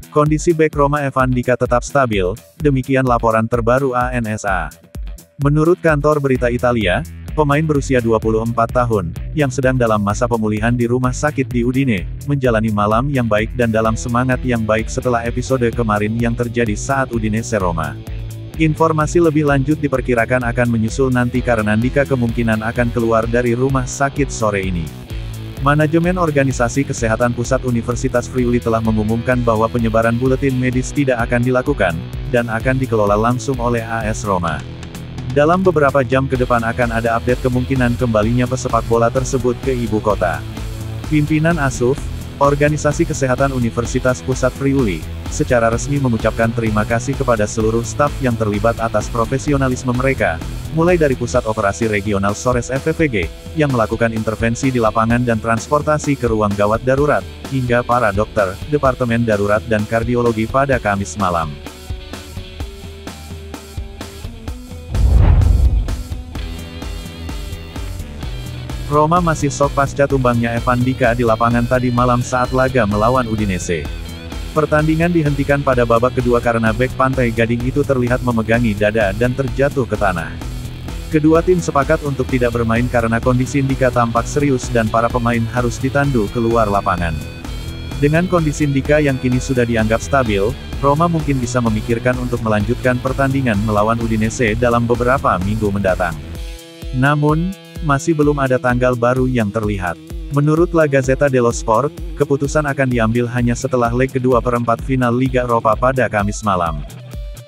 Kondisi bek Roma Evan Dika tetap stabil, demikian laporan terbaru ANSA. Menurut kantor berita Italia, pemain berusia 24 tahun, yang sedang dalam masa pemulihan di rumah sakit di Udine, menjalani malam yang baik dan dalam semangat yang baik setelah episode kemarin yang terjadi saat Udinese Roma. Informasi lebih lanjut diperkirakan akan menyusul nanti karena Dika kemungkinan akan keluar dari rumah sakit sore ini. Manajemen Organisasi Kesehatan Pusat Universitas Friuli telah mengumumkan bahwa penyebaran buletin medis tidak akan dilakukan, dan akan dikelola langsung oleh AS Roma. Dalam beberapa jam ke depan akan ada update kemungkinan kembalinya pesepak bola tersebut ke ibu kota. Pimpinan ASUF, Organisasi Kesehatan Universitas Pusat Friuli, secara resmi mengucapkan terima kasih kepada seluruh staf yang terlibat atas profesionalisme mereka, mulai dari Pusat Operasi Regional Sores FVPG, yang melakukan intervensi di lapangan dan transportasi ke ruang gawat darurat, hingga para dokter, Departemen Darurat dan Kardiologi pada Kamis malam. Roma masih sok pasca tumbangnya Evan Dika di lapangan tadi malam saat laga melawan Udinese. Pertandingan dihentikan pada babak kedua karena bek Pantai Gading itu terlihat memegangi dada dan terjatuh ke tanah. Kedua tim sepakat untuk tidak bermain karena kondisi Dika tampak serius dan para pemain harus ditandu keluar lapangan. Dengan kondisi Dika yang kini sudah dianggap stabil, Roma mungkin bisa memikirkan untuk melanjutkan pertandingan melawan Udinese dalam beberapa minggu mendatang. Namun, masih belum ada tanggal baru yang terlihat. Menurut La Gazzetta dello Sport, keputusan akan diambil hanya setelah leg kedua perempat final Liga Eropa pada Kamis malam.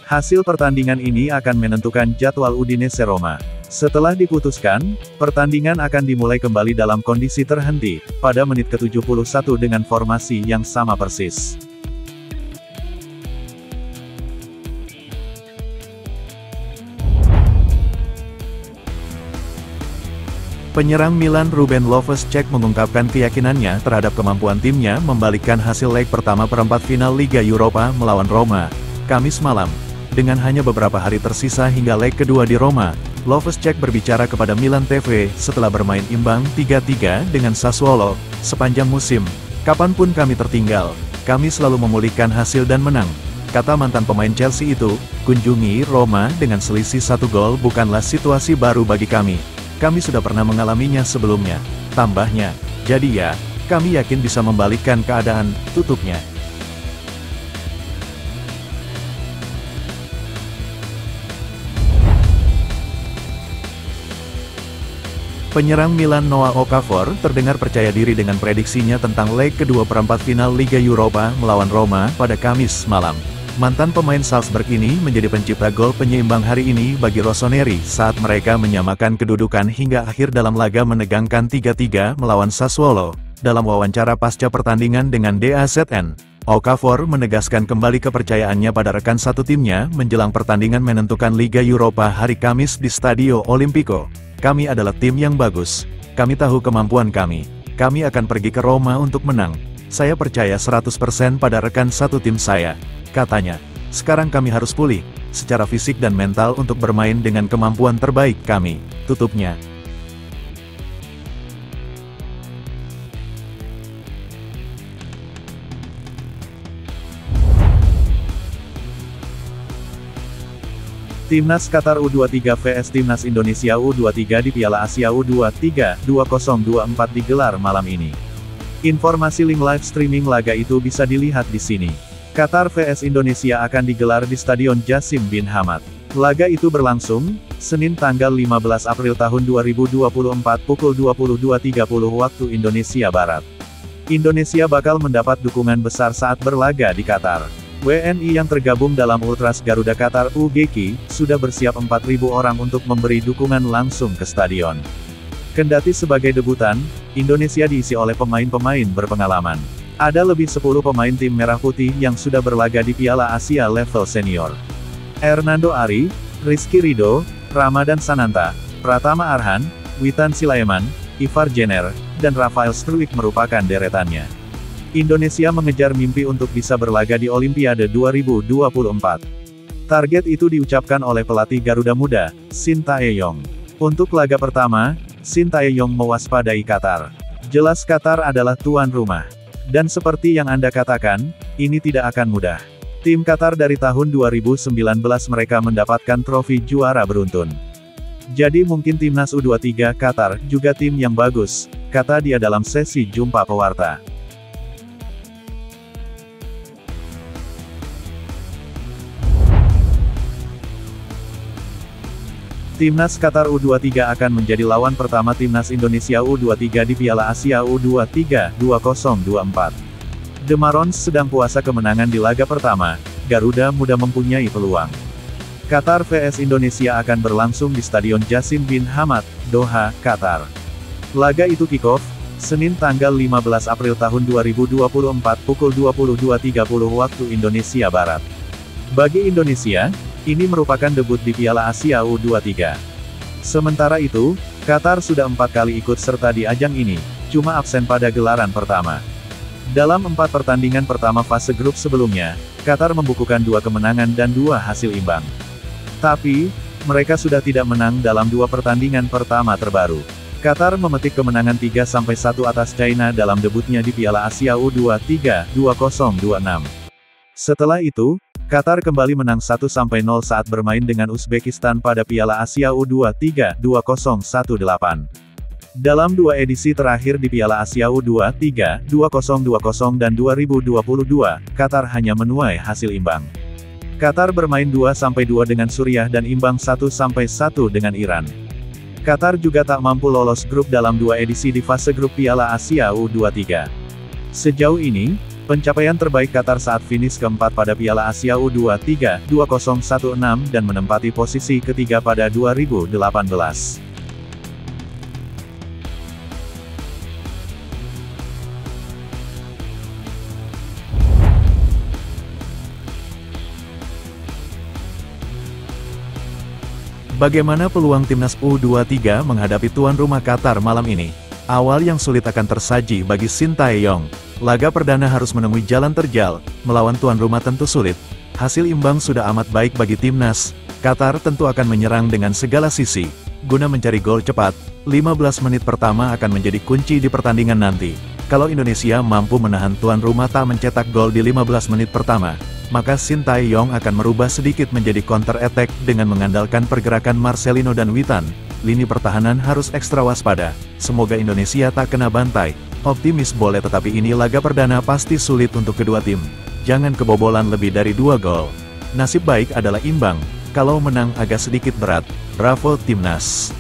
Hasil pertandingan ini akan menentukan jadwal Udinese Roma. Setelah diputuskan, pertandingan akan dimulai kembali dalam kondisi terhenti, pada menit ke-71 dengan formasi yang sama persis. Penyerang Milan Ruben Loftus-Cheek mengungkapkan keyakinannya terhadap kemampuan timnya membalikkan hasil leg pertama perempat final Liga Eropa melawan Roma, Kamis malam. Dengan hanya beberapa hari tersisa hingga leg kedua di Roma, Loftus-Cheek berbicara kepada Milan TV setelah bermain imbang 3-3 dengan Sassuolo sepanjang musim. Kapanpun kami tertinggal, kami selalu memulihkan hasil dan menang, kata mantan pemain Chelsea itu. Kunjungi Roma dengan selisih 1 gol bukanlah situasi baru bagi kami. Kami sudah pernah mengalaminya sebelumnya, tambahnya. Jadi ya, kami yakin bisa membalikkan keadaan, tutupnya. Penyerang Milan Noah Okafor terdengar percaya diri dengan prediksinya tentang leg kedua perempat final Liga Eropa melawan Roma pada Kamis malam. Mantan pemain Salzburg ini menjadi pencipta gol penyeimbang hari ini bagi Rossoneri saat mereka menyamakan kedudukan hingga akhir dalam laga menegangkan 3-3 melawan Sassuolo. Dalam wawancara pasca pertandingan dengan DAZN, Okafor menegaskan kembali kepercayaannya pada rekan satu timnya menjelang pertandingan menentukan Liga Eropa hari Kamis di Stadio Olimpico. Kami adalah tim yang bagus. Kami tahu kemampuan kami. Kami akan pergi ke Roma untuk menang. Saya percaya 100% pada rekan satu tim saya, katanya. Sekarang kami harus pulih, secara fisik dan mental untuk bermain dengan kemampuan terbaik kami, tutupnya. Timnas Qatar U23 vs Timnas Indonesia U23 di Piala Asia U23 2024 digelar malam ini. Informasi link live streaming laga itu bisa dilihat di sini. Qatar vs Indonesia akan digelar di Stadion Jassim bin Hamad. Laga itu berlangsung, Senin tanggal 15 April tahun 2024 pukul 22.30 waktu Indonesia Barat. Indonesia bakal mendapat dukungan besar saat berlaga di Qatar. WNI yang tergabung dalam Ultras Garuda Qatar UGQ, sudah bersiap 4.000 orang untuk memberi dukungan langsung ke stadion. Kendati sebagai debutan, Indonesia diisi oleh pemain-pemain berpengalaman. Ada lebih 10 pemain tim Merah Putih yang sudah berlaga di Piala Asia level senior. Hernando Ari, Rizky Ridho, Ramadan Sananta, Pratama Arhan, Witan Sulaiman, Ivar Jenner, dan Rafael Struijk merupakan deretannya. Indonesia mengejar mimpi untuk bisa berlaga di Olimpiade 2024. Target itu diucapkan oleh pelatih Garuda Muda, Shin Tae-yong. Untuk laga pertama, Shin Tae-yong mewaspadai Qatar. Jelas Qatar adalah tuan rumah. Dan seperti yang Anda katakan, ini tidak akan mudah. Tim Qatar dari tahun 2019 mereka mendapatkan trofi juara beruntun. Jadi mungkin timnas U23 Qatar juga tim yang bagus, kata dia dalam sesi jumpa pewarta. Timnas Qatar U23 akan menjadi lawan pertama Timnas Indonesia U23 di Piala Asia U23 2024. The Marons sedang puasa kemenangan di laga pertama, Garuda Muda mempunyai peluang. Qatar vs Indonesia akan berlangsung di Stadion Jassim bin Hamad, Doha, Qatar. Laga itu kick-off, Senin tanggal 15 April tahun 2024 pukul 22.30 waktu Indonesia Barat. Bagi Indonesia, ini merupakan debut di Piala Asia U23. Sementara itu, Qatar sudah 4 kali ikut serta di ajang ini, cuma absen pada gelaran pertama. Dalam 4 pertandingan pertama fase grup sebelumnya, Qatar membukukan 2 kemenangan dan 2 hasil imbang. Tapi, mereka sudah tidak menang dalam 2 pertandingan pertama terbaru. Qatar memetik kemenangan 3-1 atas China dalam debutnya di Piala Asia U23 2026. Setelah itu, Qatar kembali menang 1-0 saat bermain dengan Uzbekistan pada Piala Asia U23 2018. Dalam 2 edisi terakhir di Piala Asia U23 2020 dan 2022, Qatar hanya menuai hasil imbang. Qatar bermain 2-2 dengan Suriah dan imbang 1-1 dengan Iran. Qatar juga tak mampu lolos grup dalam 2 edisi di fase grup Piala Asia U23. Sejauh ini, pencapaian terbaik Qatar saat finish keempat pada Piala Asia U23 2016 dan menempati posisi ketiga pada 2018. Bagaimana peluang timnas U23 menghadapi tuan rumah Qatar malam ini? Awal yang sulit akan tersaji bagi Shin Tae-yong. Laga perdana harus menemui jalan terjal, melawan tuan rumah tentu sulit. Hasil imbang sudah amat baik bagi timnas. Qatar tentu akan menyerang dengan segala sisi. Guna mencari gol cepat, 15 menit pertama akan menjadi kunci di pertandingan nanti. Kalau Indonesia mampu menahan tuan rumah tak mencetak gol di 15 menit pertama, maka Shin Tae-yong akan merubah sedikit menjadi counter attack dengan mengandalkan pergerakan Marcelino dan Witan. Lini pertahanan harus ekstra waspada. Semoga Indonesia tak kena bantai. Optimis boleh, tetapi ini laga perdana pasti sulit untuk kedua tim. Jangan kebobolan lebih dari 2 gol. Nasib baik adalah imbang. Kalau menang agak sedikit berat. Bravo Timnas!